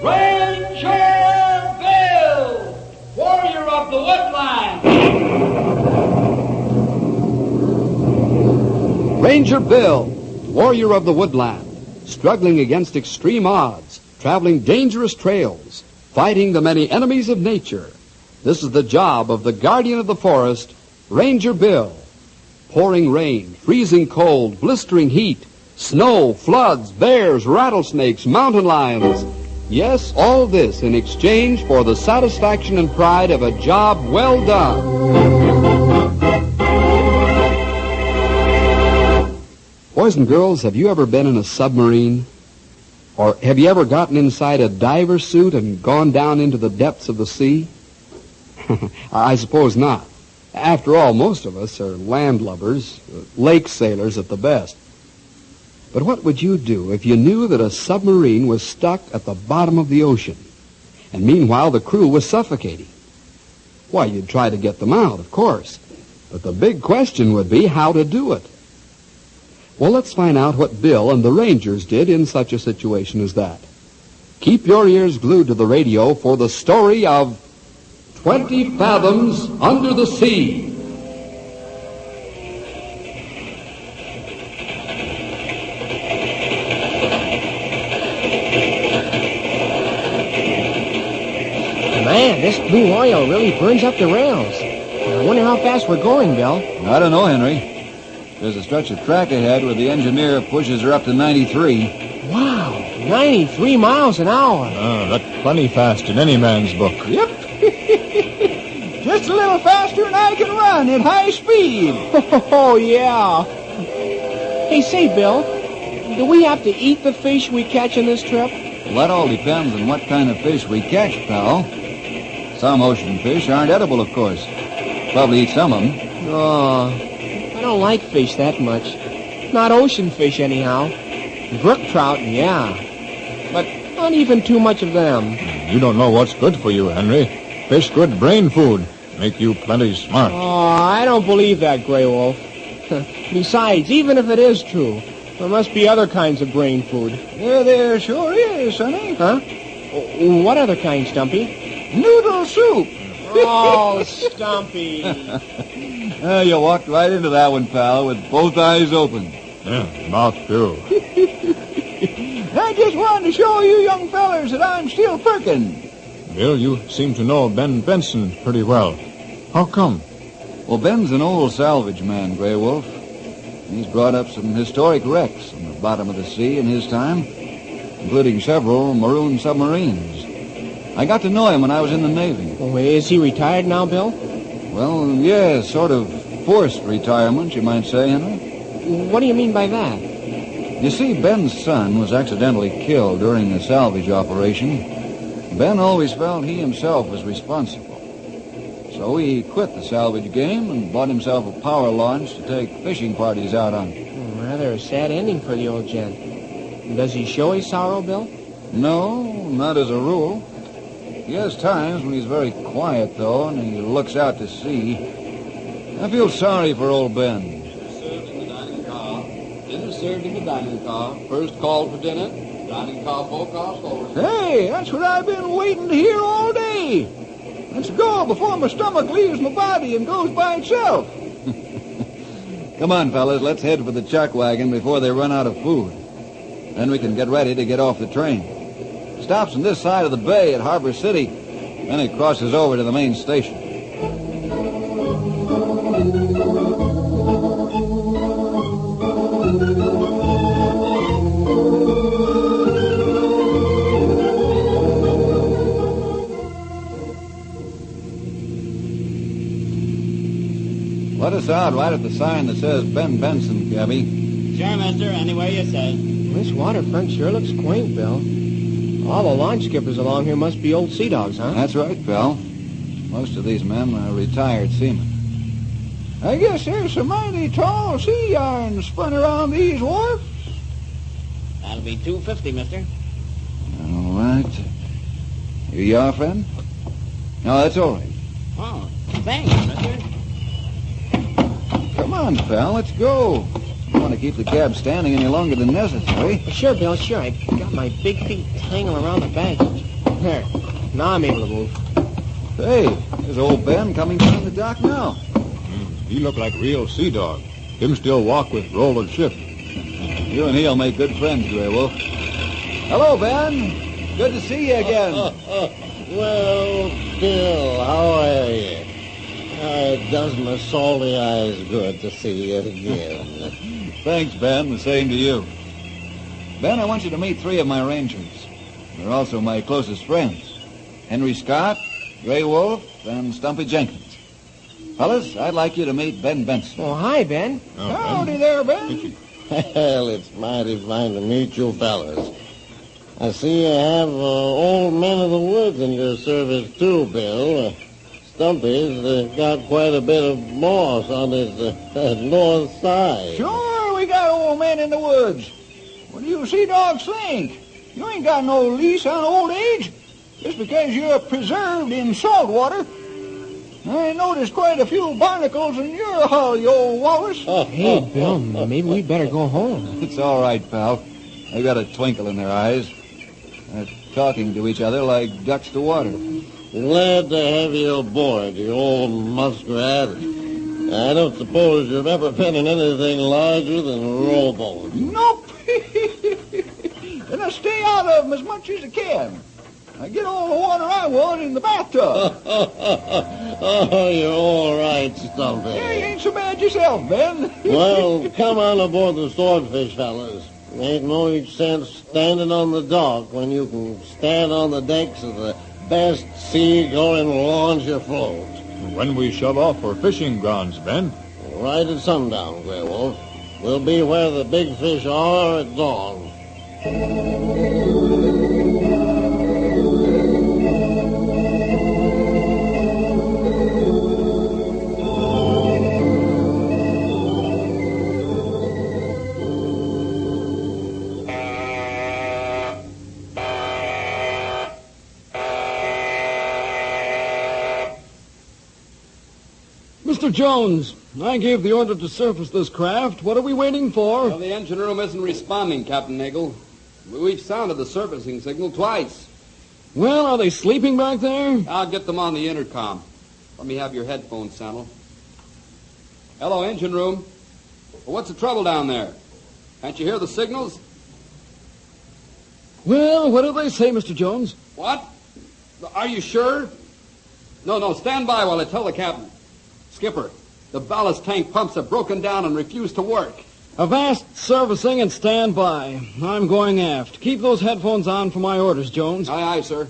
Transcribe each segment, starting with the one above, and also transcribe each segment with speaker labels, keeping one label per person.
Speaker 1: Ranger Bill, warrior of the woodland.
Speaker 2: Ranger Bill, warrior of the woodland, struggling against extreme odds, traveling dangerous trails, fighting the many enemies of nature. This is the job of the guardian of the forest, Ranger Bill. Pouring rain, freezing cold, blistering heat, snow, floods, bears, rattlesnakes, mountain lions. Yes, all this in exchange for the satisfaction and pride of a job well done. Boys and girls, have you ever been in a submarine? Or have you ever gotten inside a diver suit and gone down into the depths of the sea? I suppose not. After all, most of us are landlubbers, lake sailors at the best. But what would you do if you knew that a submarine was stuck at the bottom of the ocean, and meanwhile the crew was suffocating? Why, you'd try to get them out, of course. But the big question would be how to do it. Well, let's find out what Bill and the Rangers did in such a situation as that. Keep your ears glued to the radio for the story of 20 Fathoms Under the Sea.
Speaker 3: Man, this blue oil really burns up the rails. I wonder how fast we're going, Bill.
Speaker 4: I don't know, Henry. There's a stretch of track ahead where the engineer pushes her up to 93.
Speaker 3: Wow, 93 miles an hour.
Speaker 5: That's plenty fast in any man's book.
Speaker 6: Yep. Just a little faster than I can run at high speed.
Speaker 3: Oh, yeah. Hey, say, Bill, do we have to eat the fish we catch on this trip?
Speaker 4: Well, that all depends on what kind of fish we catch, pal. Some ocean fish aren't edible, of course. Probably eat some of them.
Speaker 3: Oh, I don't like fish that much. Not ocean fish, anyhow. Brook trout, yeah. But not even too much of them.
Speaker 5: You don't know what's good for you, Henry. Fish good brain food. Make you plenty smart.
Speaker 3: Oh, I don't believe that, Grey Wolf. Besides, even if it is true, there must be other kinds of brain food.
Speaker 6: There sure is, Sonny.
Speaker 3: Huh? What other kind, Stumpy?
Speaker 6: Noodle soup.
Speaker 3: Oh, Stumpy.
Speaker 4: You walked right into that one, pal, with both eyes open.
Speaker 5: Yeah, mouth filled.
Speaker 6: I just wanted to show you young fellers that I'm still perkin'.
Speaker 5: Bill, you seem to know Ben Benson pretty well. How come?
Speaker 4: Well, Ben's an old salvage man, Grey Wolf. He's brought up some historic wrecks on the bottom of the sea in his time, including several maroon submarines. I got to know him when I was in the Navy.
Speaker 3: Oh, is he retired now, Bill?
Speaker 4: Well, yeah, sort of forced retirement, you might say, Henry.
Speaker 3: What do you mean by that?
Speaker 4: You see, Ben's son was accidentally killed during a salvage operation. Ben always felt he himself was responsible. So he quit the salvage game and bought himself a power launch to take fishing parties out on.
Speaker 3: Rather a sad ending for the old gent. Does he show his sorrow, Bill?
Speaker 4: No, not as a rule. He has times when he's very quiet, though, and he looks out to sea. I feel sorry for old Ben.
Speaker 2: Served in the dining car. Dinner served in the dining car. First call for dinner. Dining car forecast forward.
Speaker 6: Hey, that's what I've been waiting to hear all day. Let's go before my stomach leaves my body and goes by itself.
Speaker 4: Come on, fellas, let's head for the chuck wagon before they run out of food. Then we can get ready to get off the train. It stops on this side of the bay at Harbor City. Then it crosses over to the main station. Let us out right at the sign that says Ben Benson, Gabby.
Speaker 1: Sure, mister. Any way you say.
Speaker 3: This waterfront sure looks quaint, Bill. All the launch skippers along here must be old sea dogs, huh?
Speaker 4: That's right, pal. Most of these men are retired seamen.
Speaker 6: I guess there's some mighty tall sea yarn spun around these wharfs.
Speaker 1: That'll be $2.50, mister.
Speaker 4: All right. Here you are, friend? No, that's all right.
Speaker 1: Oh, thanks, mister.
Speaker 6: Come
Speaker 4: Come on, pal, let's go. I don't want to keep the cab standing any longer than necessary.
Speaker 3: Sure, Bill, sure. I got my big feet tangled around the back. There. Now I'm able to move.
Speaker 4: Hey, there's old Ben coming down the dock now.
Speaker 5: He look like real sea dog. Him still walk with roll and shift.
Speaker 4: You and he'll make good friends, Grey Wolf. Hello, Ben. Good to see you again.
Speaker 7: Well, Bill, how are you? It does my salty eyes good to see you again.
Speaker 4: Thanks, Ben. The same to you. Ben, I want you to meet 3 of my rangers. They're also my closest friends. Henry Scott, Grey Wolf, and Stumpy Jenkins. Fellas, I'd like you to meet Ben Benson.
Speaker 3: Oh, hi, Ben.
Speaker 6: Howdy there, Ben.
Speaker 7: Well, it's mighty fine to meet you fellas. I see you have old men of the woods in your service, too, Bill. Stumpy's got quite a bit of moss on his north side.
Speaker 6: Sure, we got old men in the woods. What do you sea dogs think? You ain't got no lease on old age. Just because you're preserved in salt water. I noticed quite a few barnacles in your hull, you old walrus.
Speaker 3: Hey, Bill, maybe we'd better go home.
Speaker 4: It's all right, pal. They got a twinkle in their eyes. They're talking to each other like ducks to water.
Speaker 7: Glad to have you aboard, you old muskrat. I don't suppose you've ever been in anything larger than rowboat.
Speaker 6: Nope. And I stay out of them as much as I can. I get all the water I want in the bathtub.
Speaker 7: Oh, you're all right, Stumpy.
Speaker 6: Yeah, you ain't so bad yourself, Ben.
Speaker 7: Well, come on aboard the swordfish, fellas. Ain't no sense standing on the dock when you can stand on the decks of the best sea-going launch afloat.
Speaker 5: When we shove off for fishing grounds, Ben?
Speaker 7: Right at sundown, Grey Wolf. We'll be where the big fish are at dawn.
Speaker 8: Mr. Jones, I gave the order to surface this craft. What are we waiting for?
Speaker 2: Well, the engine room isn't responding, Captain Nagel. We've sounded the surfacing signal twice.
Speaker 8: Well, are they sleeping back there?
Speaker 2: I'll get them on the intercom. Let me have your headphones, Sandal. Hello, engine room. Well, what's the trouble down there? Can't you hear the signals?
Speaker 8: Well, what do they say, Mr. Jones?
Speaker 2: What? Are you sure? No, stand by while I tell the captain. Skipper, the ballast tank pumps have broken down and refused to work.
Speaker 8: Avast servicing and stand by. I'm going aft. Keep those headphones on for my orders, Jones.
Speaker 2: Aye, aye, sir.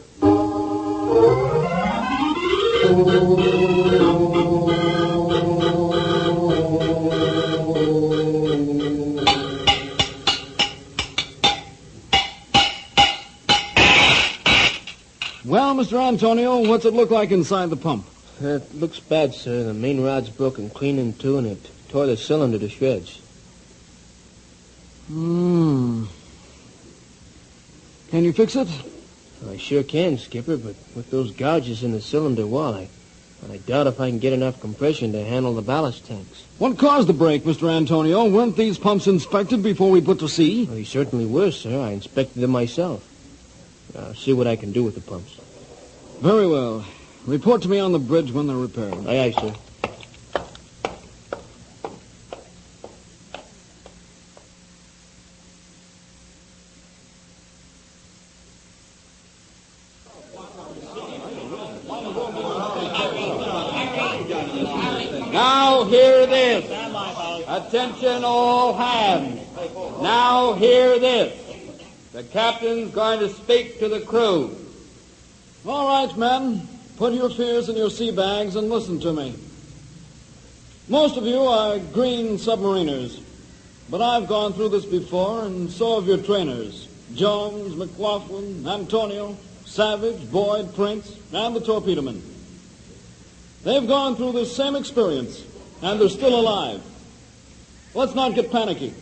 Speaker 8: Well, Mr. Antonio, what's it look like inside the pump?
Speaker 3: It looks bad, sir. The main rod's broken clean in two, and it tore the cylinder to shreds.
Speaker 8: Can you fix it?
Speaker 3: I sure can, Skipper, but with those gouges in the cylinder wall, I doubt if I can get enough compression to handle the ballast tanks.
Speaker 8: What caused the break, Mr. Antonio? Weren't these pumps inspected before we put to sea?
Speaker 3: Well, they certainly were, sir. I inspected them myself. I'll see what I can do with the pumps.
Speaker 8: Very well. Report to me on the bridge when they're repaired.
Speaker 3: Aye, aye, sir.
Speaker 1: Now hear this. Attention all hands. Now hear this. The captain's going to speak to the crew.
Speaker 8: All right, men. Put your fears in your sea bags and listen to me. Most of you are green submariners, but I've gone through this before, and so have your trainers. Jones, McLaughlin, Antonio, Savage, Boyd, Prince, and the torpedomen. They've gone through this same experience, and they're still alive. Let's not get panicky.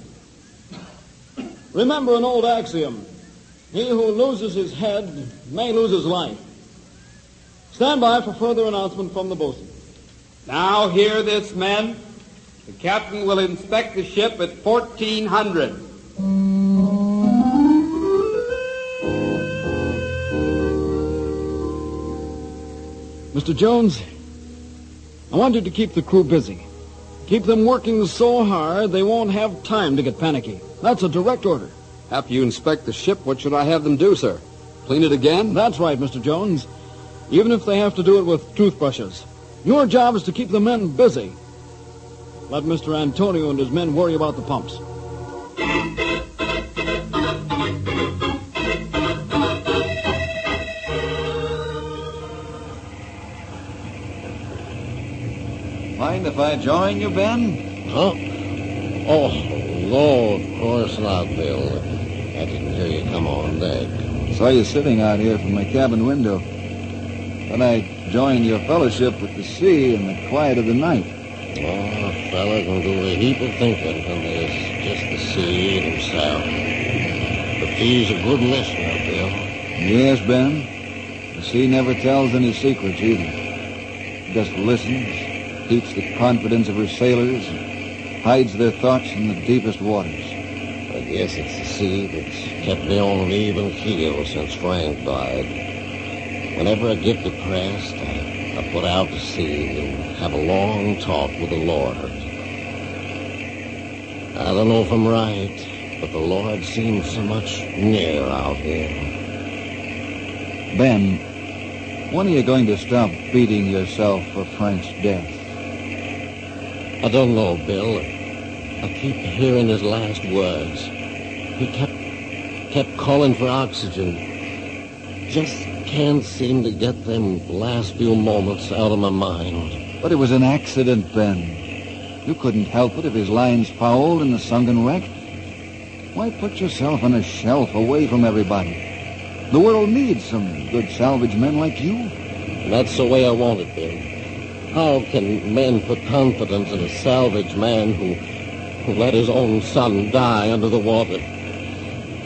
Speaker 8: Remember an old axiom. He who loses his head may lose his life. Stand by for further announcement from the bosun.
Speaker 1: Now hear this, men. The captain will inspect the ship at 1400.
Speaker 8: Mr. Jones, I want you to keep the crew busy. Keep them working so hard they won't have time to get panicky. That's a direct order.
Speaker 2: After you inspect the ship, what should I have them do, sir? Clean it again?
Speaker 8: That's right, Mr. Jones. Even if they have to do it with toothbrushes. Your job is to keep the men busy. Let Mr. Antonio and his men worry about the pumps.
Speaker 4: Mind if I join you, Ben?
Speaker 7: Huh? Oh, no, of course not, Bill. I didn't hear you come on deck.
Speaker 4: Saw you sitting out here from my cabin window. Then I joined your fellowship with the sea and the quiet of the night.
Speaker 7: Oh, a fella can do a heap of thinking when there's just the sea and himself. But he's a good listener, Bill.
Speaker 4: Yes, Ben. The sea never tells any secrets either. It just listens, keeps the confidence of her sailors, and hides their thoughts in the deepest waters.
Speaker 7: I guess it's the sea that's kept me on an even keel since Frank died. Whenever I get depressed, I put out to sea and have a long talk with the Lord. I don't know if I'm right, but the Lord seems so much near out here.
Speaker 4: Ben, when are you going to stop beating yourself for Frank's death?
Speaker 7: I don't know, Bill. I keep hearing his last words. He kept calling for oxygen. Just can't seem to get them last few moments out of my mind.
Speaker 4: But it was an accident, Ben. You couldn't help it if his line's fouled in the sunken wreck. Why put yourself on a shelf away from everybody? The world needs some good salvage men like you.
Speaker 7: That's the way I want it, Bill. How can men put confidence in a salvage man who let his own son die under the water?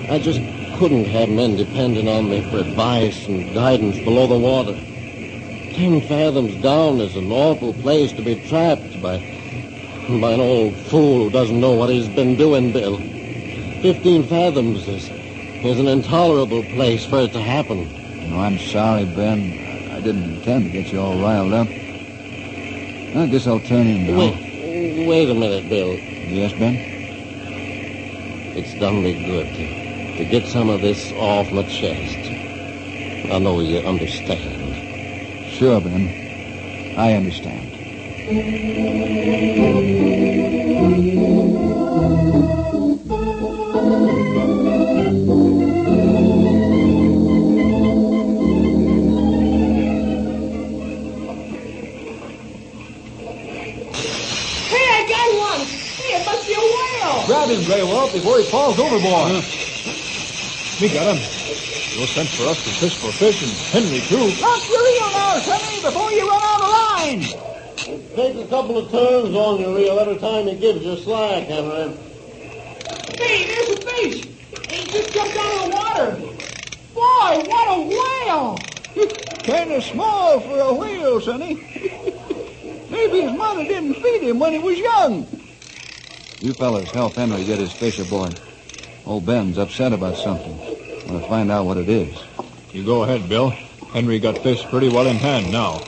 Speaker 7: I just couldn't have men depending on me for advice and guidance below the water. 10 fathoms down is an awful place to be trapped by an old fool who doesn't know what he's been doing, Bill. 15 fathoms is an intolerable place for it to happen.
Speaker 4: No, I'm sorry, Ben. I didn't intend to get you all riled up. I guess I'll turn in now.
Speaker 7: Wait a minute, Bill.
Speaker 4: Yes, Ben?
Speaker 7: It's done me good to get some of this off my chest. I know you understand.
Speaker 4: Sure, Ben. I understand.
Speaker 5: Grab him, Grey Wolf, before he falls overboard. We got him. No sense for us to fish for fish, and Henry, too.
Speaker 6: Drop your reel now, Sonny, before you run out of line.
Speaker 7: Take a couple of turns on your reel every time he gives you slack, Henry.
Speaker 6: Hey, there's a fish. He just jumped out of the water. Boy, what a whale. Kind of small for a whale, Sonny. Maybe his mother didn't feed him when he was young.
Speaker 4: You fellas help Henry get his fish aboard. Old Ben's upset about something. I'm going to find out what it is.
Speaker 5: You go ahead, Bill. Henry got fish pretty well in hand now.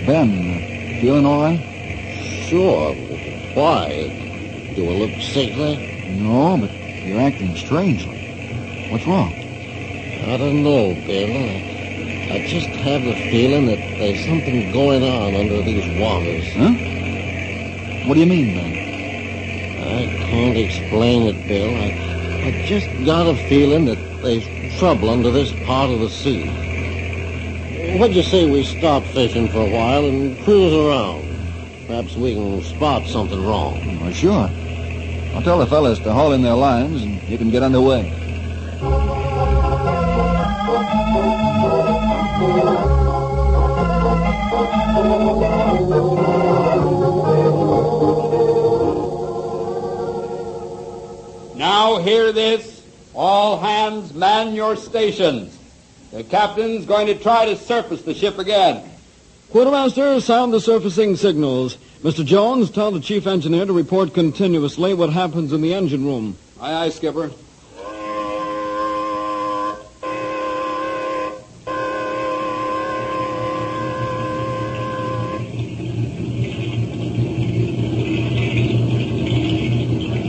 Speaker 4: Ben, feeling all right?
Speaker 7: Sure. Why? Do I look sickly?
Speaker 4: No, but you're acting strangely. What's wrong?
Speaker 7: I don't know, Bill. I just have a feeling that there's something going on under these waters.
Speaker 4: Huh? What do you mean, Ben?
Speaker 7: I can't explain it, Bill. I just got a feeling that there's trouble under this part of the sea. What'd you say we stop fishing for a while and cruise around? Perhaps we can spot something wrong.
Speaker 4: Well, sure. I'll tell the fellas to haul in their lines and you can get underway.
Speaker 1: Now hear this. All hands man your stations. The captain's going to try to surface the ship again.
Speaker 8: Quartermaster, sound the surfacing signals. Mr. Jones, tell the chief engineer to report continuously what happens in the engine room.
Speaker 2: Aye, aye, Skipper.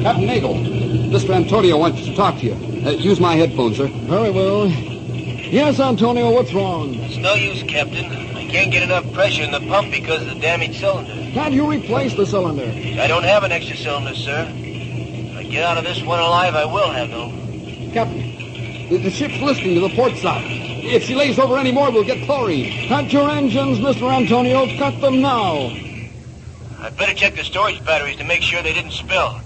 Speaker 2: Captain Nagel, Mr. Antonio wants to talk to you. Use my headphones, sir.
Speaker 8: Very well. Yes, Antonio, what's wrong?
Speaker 9: It's no use, Captain. I can't get enough pressure in the pump because of the damaged cylinder.
Speaker 8: Can't you replace the cylinder?
Speaker 9: I don't have an extra cylinder, sir. If I get out of this one alive, I will have, though.
Speaker 2: Captain, the ship's listening to the port side. If she lays over any more, we'll get chlorine.
Speaker 8: Cut your engines, Mr. Antonio. Cut them now.
Speaker 9: I'd better check the storage batteries to make sure they didn't spill.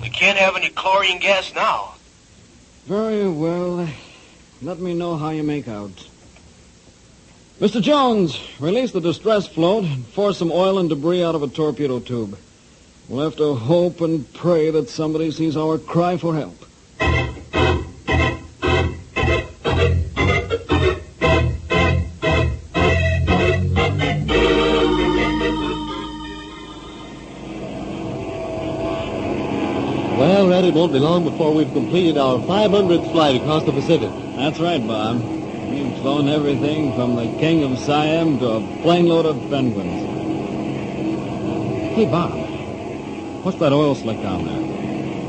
Speaker 9: We can't have any chlorine gas now.
Speaker 8: Very well. Let me know how you make out. Mr. Jones, release the distress float and force some oil and debris out of a torpedo tube. We'll have to hope and pray that somebody sees our cry for help.
Speaker 7: Well, Red, it won't be long before we've completed our 500th flight across the Pacific.
Speaker 8: That's right, Bob. We've flown everything from the King of Siam to a plane load of penguins. Hey, Bob, what's that oil slick down there?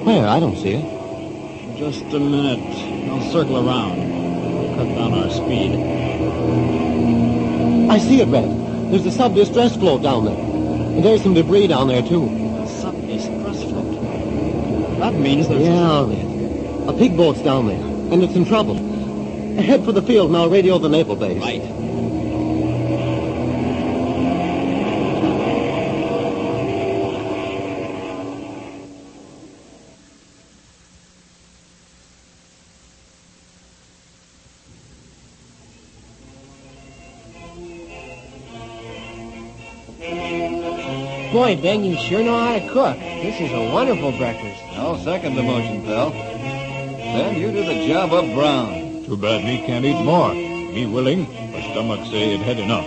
Speaker 7: Where? I don't see it.
Speaker 8: Just a minute. I'll circle around. We'll cut down our speed.
Speaker 7: I see it, Red. There's a sub-distress float down there. And there's some debris down there, too.
Speaker 8: A sub-distress float? That means there's...
Speaker 7: Yeah, Red. A pig boat's down there, and it's in trouble. Head for the field, and I'll radio the naval base.
Speaker 8: Right.
Speaker 3: Boy, Ben, you sure know how to cook. This is a wonderful breakfast.
Speaker 4: I'll second the motion, pal. Ben, you do the job up brown.
Speaker 5: Too bad me can't eat more. Me willing, but stomach say it had enough.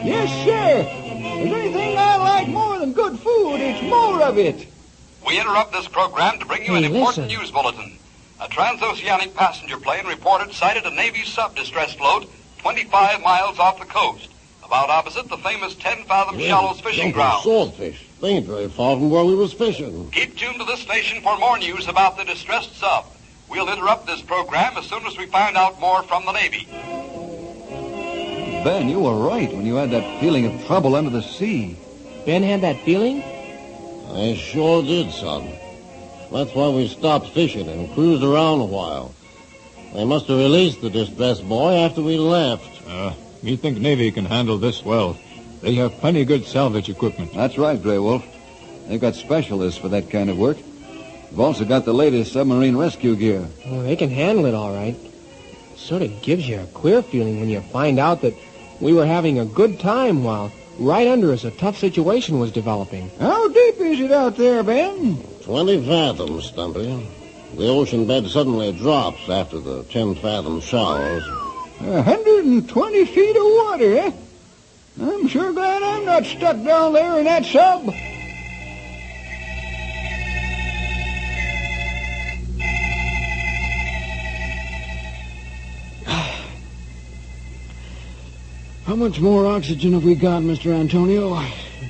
Speaker 6: Yes, sir. If there's anything I like more than good food, it's more of it.
Speaker 10: We interrupt this program to bring you an important news bulletin. A transoceanic passenger plane reported sighted a Navy sub-distress float 25 miles off the coast, about opposite the famous 10-fathom shallows fishing ground.
Speaker 7: Swordfish. They ain't very far from where we was fishing.
Speaker 10: Keep tuned to this station for more news about the distressed sub. We'll interrupt this program as soon as we find out more from the Navy.
Speaker 4: Ben, you were right when you had that feeling of trouble under the sea.
Speaker 3: Ben had that feeling?
Speaker 7: I sure did, son. That's why we stopped fishing and cruised around a while. They must have released the distressed boy after we left.
Speaker 5: Me think Navy can handle this well. They have plenty good salvage equipment.
Speaker 4: That's right, Grey Wolf. They've got specialists for that kind of work. They've also got the latest submarine rescue gear.
Speaker 3: Well, they can handle it all right. Sort of gives you a queer feeling when you find out that we were having a good time while right under us a tough situation was developing.
Speaker 6: How deep is it out there, Ben?
Speaker 7: 20 fathoms, Stumpy. The ocean bed suddenly drops after the 10-fathom shallows.
Speaker 6: 120 feet of water, eh? I'm sure glad I'm not stuck down there in that sub.
Speaker 8: How much more oxygen have we got, Mr. Antonio?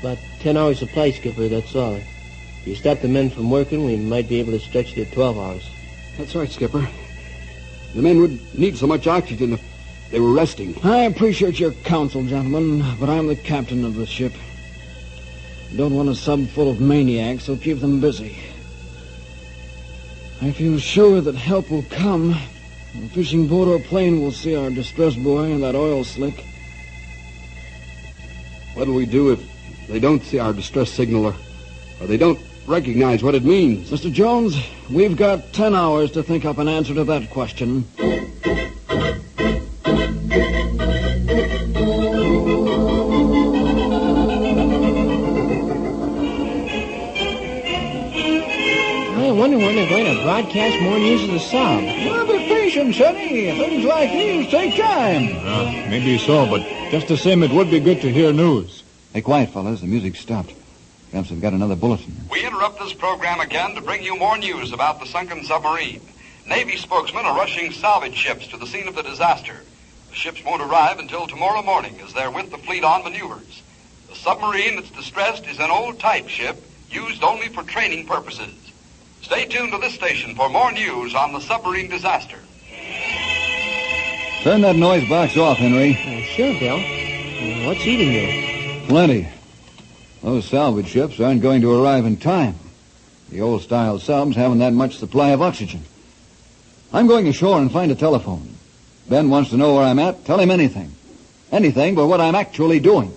Speaker 3: About 10 hours supply, Skipper, that's all. If you stop the men from working, we might be able to stretch it to 12 hours.
Speaker 2: That's right, Skipper. The men would need so much oxygen if they were resting.
Speaker 8: I appreciate your counsel, gentlemen, but I'm the captain of the ship. I don't want a sub full of maniacs, so keep them busy. I feel sure that help will come. A fishing boat or plane will see our distressed boy and that oil slick.
Speaker 2: What'll we do if they don't see our distress signal or they don't recognize what it means?
Speaker 8: Mr. Jones, we've got 10 hours to think up an answer to that question.
Speaker 3: I I wonder when they're going to broadcast more news of the sub.
Speaker 6: Well, be patient, Sonny. Things like these take time.
Speaker 5: Maybe so, but just the same, it would be good to hear news.
Speaker 4: Hey, quiet, fellas. The music stopped. Perhaps I've got another bulletin.
Speaker 10: We interrupt this program again to bring you more news about the sunken submarine. Navy spokesmen are rushing salvage ships to the scene of the disaster. The ships won't arrive until tomorrow morning as they're with the fleet on maneuvers. The submarine that's distressed is an old type ship used only for training purposes. Stay tuned to this station for more news on the submarine disaster.
Speaker 4: Turn that noise box off, Henry.
Speaker 3: Sure, Bill. What's eating you?
Speaker 4: Plenty. Those salvage ships aren't going to arrive in time. The old-style subs haven't that much supply of oxygen. I'm going ashore and find a telephone. Ben wants to know where I'm at. Tell him anything. Anything but what I'm actually doing.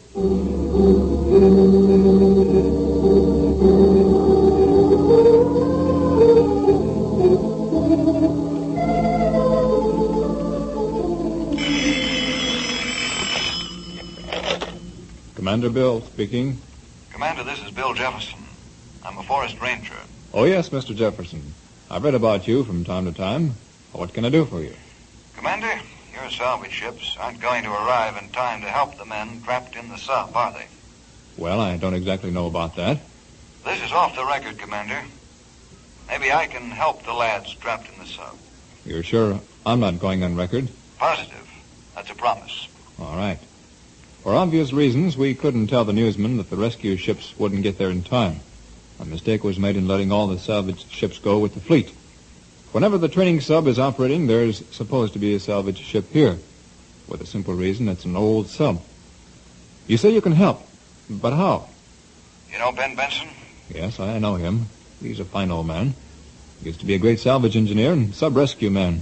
Speaker 5: Commander Bill speaking.
Speaker 10: Commander, this is Bill Jefferson. I'm a forest ranger.
Speaker 5: Oh, yes, Mr. Jefferson. I've read about you from time to time. What can I do for you?
Speaker 10: Commander, your salvage ships aren't going to arrive in time to help the men trapped in the sub, are they?
Speaker 5: Well, I don't exactly know about that.
Speaker 10: This is off the record, Commander. Maybe I can help the lads trapped in the sub.
Speaker 5: You're sure I'm not going on record?
Speaker 10: Positive. That's a promise.
Speaker 5: All right. For obvious reasons, we couldn't tell the newsmen that the rescue ships wouldn't get there in time. A mistake was made in letting all the salvage ships go with the fleet. Whenever the training sub is operating, there's supposed to be a salvage ship here, with the simple reason it's an old sub. You say you can help, but how?
Speaker 10: You know Ben Benson?
Speaker 5: Yes, I know him. He's a fine old man. He used to be a great salvage engineer and sub-rescue man.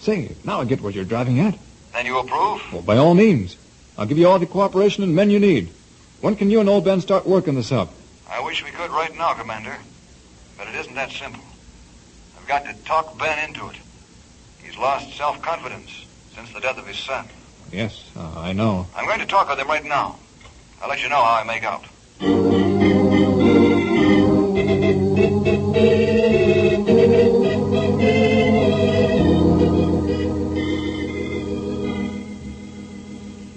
Speaker 5: Say, now I get what you're driving at.
Speaker 10: Then you approve?
Speaker 5: Well, by all means. I'll give you all the cooperation and men you need. When can you and old Ben start work on the sub?
Speaker 10: I wish we could right now, Commander. But it isn't that simple. I've got to talk Ben into it. He's lost self-confidence since the death of his son.
Speaker 5: Yes, I know.
Speaker 10: I'm going to talk with him right now. I'll let you know how I make out.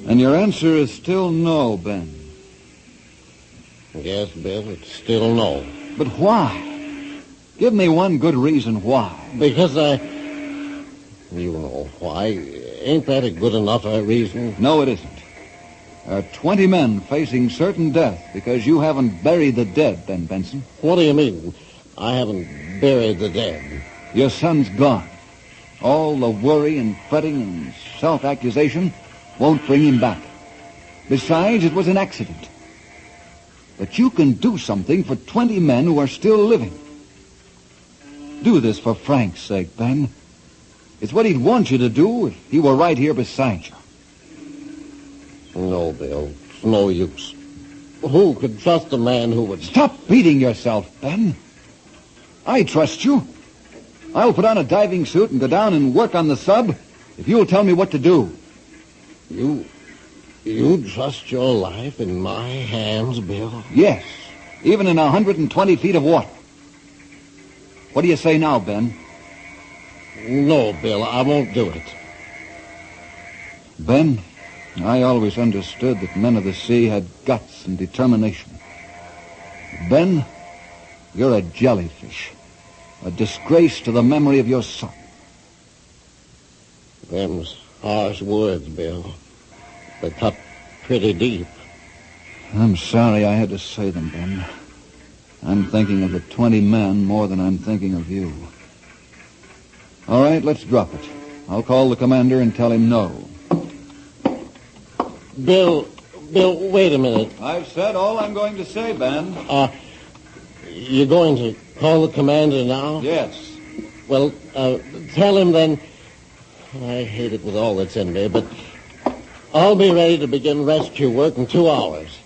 Speaker 4: And your answer is still no, Ben.
Speaker 7: Yes, Bill, it's still no.
Speaker 4: But why? Give me one good reason why.
Speaker 7: Because you know why. Ain't that a good enough reason?
Speaker 4: No, it isn't. There are 20 men facing certain death because you haven't buried the dead, Ben Benson.
Speaker 7: What do you mean? I haven't buried the dead.
Speaker 4: Your son's gone. All the worry and fretting and self-accusation won't bring him back. Besides, it was an accident. But you can do something for 20 men who are still living. Do this for Frank's sake, Ben. It's what he'd want you to do if he were right here beside you.
Speaker 7: No, Bill. It's no use. Who could trust a man who would...
Speaker 4: Stop beating yourself, Ben. I trust you. I'll put on a diving suit and go down and work on the sub if you'll tell me what to do.
Speaker 7: You trust your life in my hands, Bill?
Speaker 4: Yes, even in 120 feet of water. What do you say now, Ben?
Speaker 7: No, Bill, I won't do it.
Speaker 4: Ben, I always understood that men of the sea had guts and determination. Ben, you're a jellyfish. A disgrace to the memory of your son.
Speaker 7: Them's harsh words, Bill. They cut pretty deep.
Speaker 4: I'm sorry I had to say them, Ben. I'm thinking of the 20 men more than I'm thinking of you. All right, let's drop it. I'll call the commander and tell him no.
Speaker 7: Bill, wait a minute.
Speaker 4: I've said all I'm going to say, Ben.
Speaker 7: You're going to call the commander now?
Speaker 4: Yes.
Speaker 7: Well, tell him then... I hate it with all that's in me, but I'll be ready to begin rescue work in 2 hours.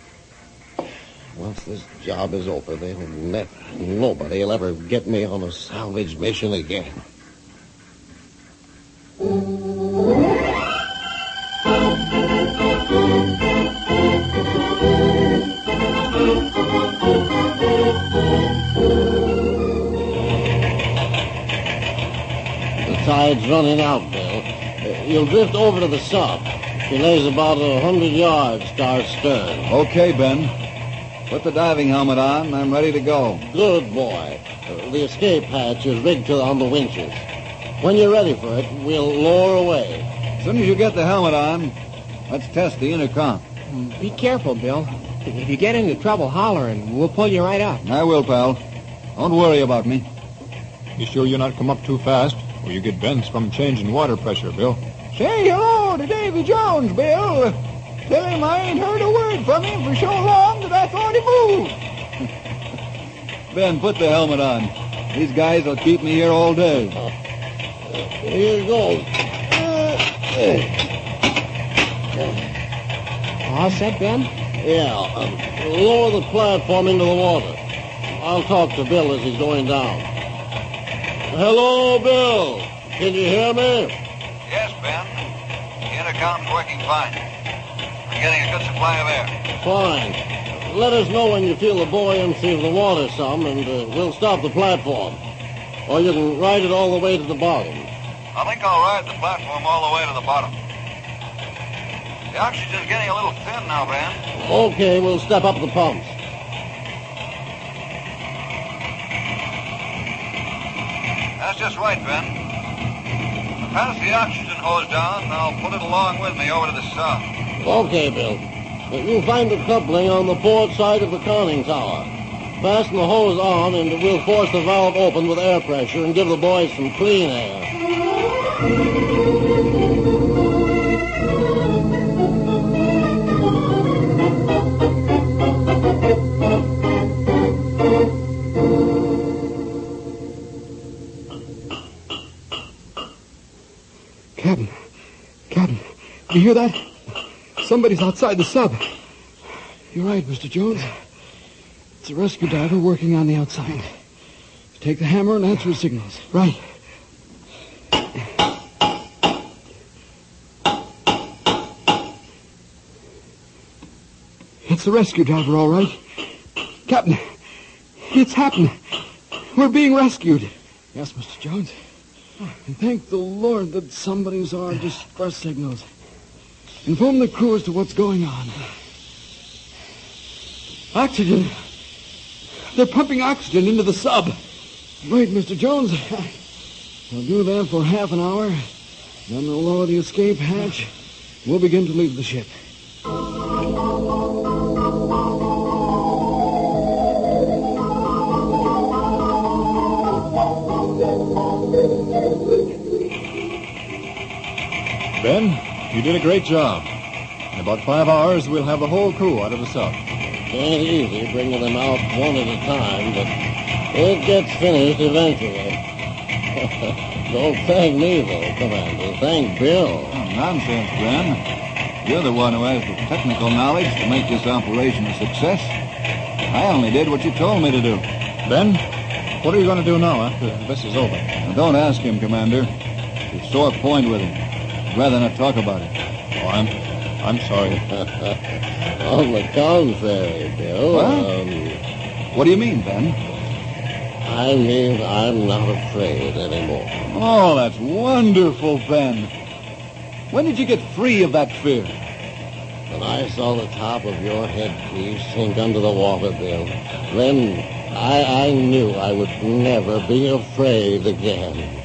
Speaker 7: Once this job is over, nobody will ever get me on a salvage mission again. tide's running out, Bill. You'll drift over to the sub. She lays about 100 yards star stern.
Speaker 4: Okay, Ben. Put the diving helmet on. I'm ready to go.
Speaker 7: Good boy. The escape hatch is rigged on the winches. When you're ready for it, we'll lower away.
Speaker 4: As soon as you get the helmet on, let's test the intercom.
Speaker 3: Be careful, Bill. If you get into trouble, holler, and we'll pull you right up.
Speaker 4: I will, pal. Don't worry about me.
Speaker 5: Be sure you not come up too fast, or you get bends from changing water pressure, Bill.
Speaker 6: Say hello to Davy Jones, Bill. Tell him I ain't heard a word from him for so long that I thought he moved.
Speaker 4: Ben, put the helmet on. These guys will keep me here all day.
Speaker 7: Here goes.
Speaker 3: All set, Ben?
Speaker 7: Yeah. Lower the platform into the water. I'll talk to Bill as he's going down. Hello, Bill. Can you hear me?
Speaker 10: Yes, Ben. The intercom's working fine. We're getting a good supply of air.
Speaker 7: Fine. Let us know when you feel the buoyancy of the water some, and we'll stop the platform. Or you can ride it all the way to the bottom.
Speaker 10: I think I'll ride the platform all the way to the bottom. The oxygen's getting a little thin now, Ben.
Speaker 7: Okay, we'll step up the pumps.
Speaker 10: That's just right, Ben. Pass the oxygen hose down, and I'll put it along with me over to the sub.
Speaker 7: Okay, Bill. You'll find the coupling on the port side of the conning tower. Fasten the hose on, and we'll force the valve open with air pressure and give the boys some clean air.
Speaker 2: Captain, do you hear that? Somebody's outside the sub. You're right, Mr. Jones. It's a rescue diver working on the outside. Take the hammer and answer his signals. Right. It's the rescue driver, all right. Captain, it's happened. We're being rescued. Yes, Mr. Jones. And thank the Lord that somebody's on distress signals. Inform the crew as to what's going on. Oxygen. They're pumping oxygen into the sub. Right, Mr. Jones. They'll do that for half an hour. Then they'll lower the escape hatch. We'll begin to leave the ship.
Speaker 5: Ben, you did a great job. In about 5 hours, we'll have the whole crew out of the sub.
Speaker 7: Ain't easy bringing them out one at a time, but it gets finished eventually. Don't thank me, though, Commander. Thank Bill.
Speaker 4: Oh, nonsense, Ben. You're the one who has the technical knowledge to make this operation a success. I only did what you told me to do.
Speaker 5: Ben, what are you going to do now after this is over?
Speaker 4: Now, don't ask him, Commander. It's a sore point with him. I'd rather not talk about it.
Speaker 5: Oh, I'm sorry.
Speaker 7: On the contrary, Bill.
Speaker 4: What do you mean, Ben?
Speaker 7: I mean I'm not afraid anymore.
Speaker 4: Oh, that's wonderful, Ben. When did you get free of that fear?
Speaker 7: When I saw the top of your headpiece sink under the water, Bill, then I knew I would never be afraid again.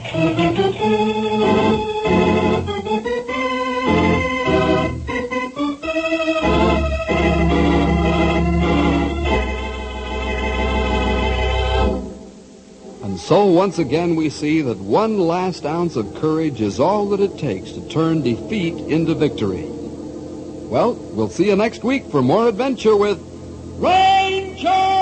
Speaker 2: So once again we see that one last ounce of courage is all that it takes to turn defeat into victory. Well, we'll see you next week for more adventure with Ranger!